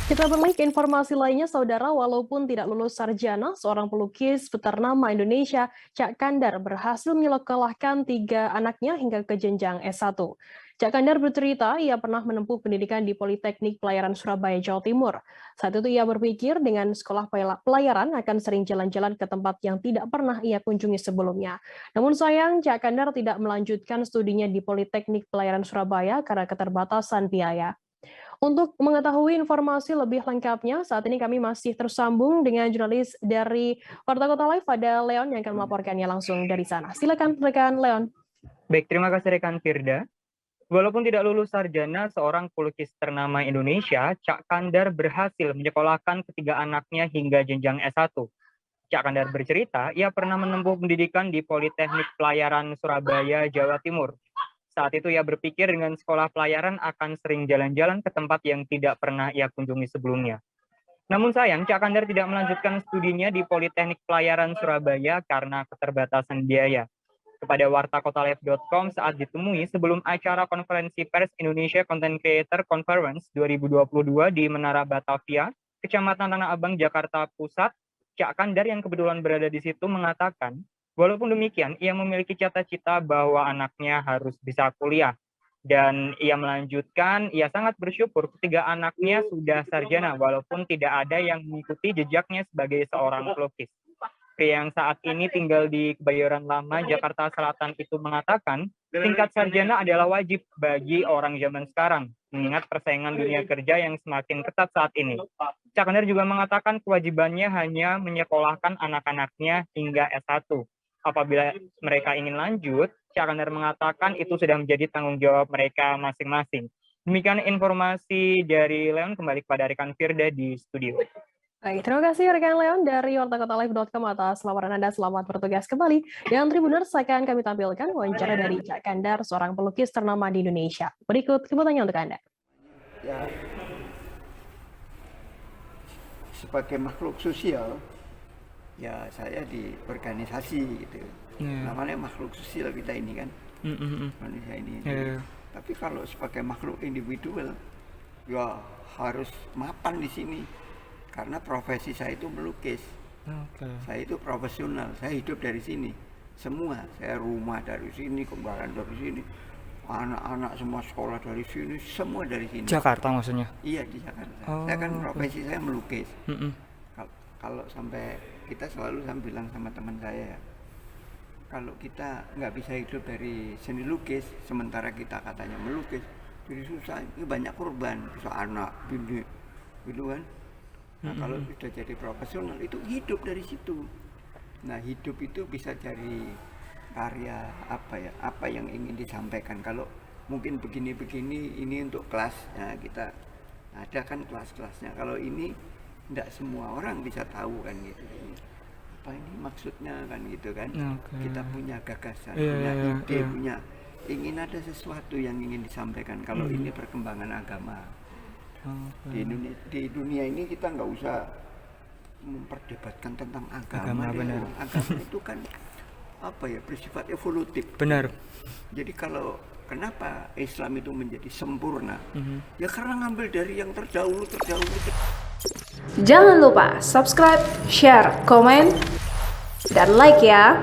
Kita beralih ke informasi lainnya, Saudara. Walaupun tidak lulus sarjana, seorang pelukis ternama Indonesia, Cak Kandar, berhasil menyekolahkan 3 anaknya hingga ke jenjang S1. Cak Kandar bercerita ia pernah menempuh pendidikan di Politeknik Pelayaran Surabaya, Jawa Timur. Saat itu ia berpikir dengan sekolah pelayaran akan sering jalan-jalan ke tempat yang tidak pernah ia kunjungi sebelumnya. Namun sayang, Cak Kandar tidak melanjutkan studinya di Politeknik Pelayaran Surabaya karena keterbatasan biaya. Untuk mengetahui informasi lebih lengkapnya, saat ini kami masih tersambung dengan jurnalis dari Warta Kota Live, ada Leon yang akan melaporkannya langsung dari sana. Silakan rekan Leon. Baik, terima kasih rekan Firda. Walaupun tidak lulus sarjana, seorang pelukis ternama Indonesia, Cak Kandar berhasil menyekolahkan ketiga anaknya hingga jenjang S1. Cak Kandar bercerita, ia pernah menempuh pendidikan di Politeknik Pelayaran Surabaya, Jawa Timur. Saat itu ia berpikir dengan sekolah pelayaran akan sering jalan-jalan ke tempat yang tidak pernah ia kunjungi sebelumnya. Namun sayang, Cak Kandar tidak melanjutkan studinya di Politeknik Pelayaran Surabaya karena keterbatasan biaya. Kepada wartakotalive.com saat ditemui sebelum acara konferensi pers Indonesia Content Creator Conference 2022 di Menara Batavia, Kecamatan Tanah Abang, Jakarta Pusat, Cak Kandar yang kebetulan berada di situ mengatakan, walaupun demikian, ia memiliki cita-cita bahwa anaknya harus bisa kuliah. Dan ia melanjutkan, ia sangat bersyukur ketiga anaknya sudah sarjana, walaupun tidak ada yang mengikuti jejaknya sebagai seorang pelukis. Pria yang saat ini tinggal di Kebayoran Lama, Jakarta Selatan itu mengatakan, tingkat sarjana adalah wajib bagi orang zaman sekarang, mengingat persaingan dunia kerja yang semakin ketat saat ini. Cak Kandar juga mengatakan kewajibannya hanya menyekolahkan anak-anaknya hingga S1. Apabila mereka ingin lanjut, Cak Kandar mengatakan itu sudah menjadi tanggung jawab mereka masing-masing. Demikian informasi dari Leon, kembali kepada rekan Firda di studio. Baik, terima kasih rekan Leon dari wartakotalive.com atas laporan Anda. Selamat bertugas kembali. Dan Tribuners, akan kami tampilkan wawancara dari Cak Kandar, seorang pelukis ternama di Indonesia. Berikut liputannya untuk Anda. Ya, sebagai makhluk sosial, ya saya di organisasi gitu. Namanya makhluk sosial kita ini kan, manusia ini. Tapi kalau sebagai makhluk individual, ya harus mapan di sini. Karena profesi saya itu melukis. Saya itu profesional, saya hidup dari sini. Semua, saya rumah dari sini, kembaran dari sini, anak-anak semua sekolah dari sini, semua dari sini. Jakarta maksudnya? Iya, di Jakarta. Saya kan profesi saya melukis. Kalau sampai kita selalu saya bilang sama teman saya ya, kalau kita nggak bisa hidup dari seni lukis, sementara kita katanya melukis, jadi susah. Ini banyak korban, bisa anak, bini, gitu kan. Nah, kalau sudah jadi profesional itu hidup dari situ. Nah, hidup itu bisa dari karya apa yang ingin disampaikan. Kalau mungkin begini-begini ini untuk kelas, nah kita ada kan kelas-kelasnya. Kalau ini tidak semua orang bisa tahu kan gitu. Apa ini maksudnya kan gitu kan. Kita punya gagasan, punya ide, punya ingin ada sesuatu yang ingin disampaikan. Kalau ini perkembangan agama. Di dunia ini kita nggak usah memperdebatkan tentang agama. Agama itu kan bersifat evolutif. Benar. Jadi kalau kenapa Islam itu menjadi sempurna? Ya karena ngambil dari yang terdahulu. Jangan lupa subscribe, share, komen, dan like ya.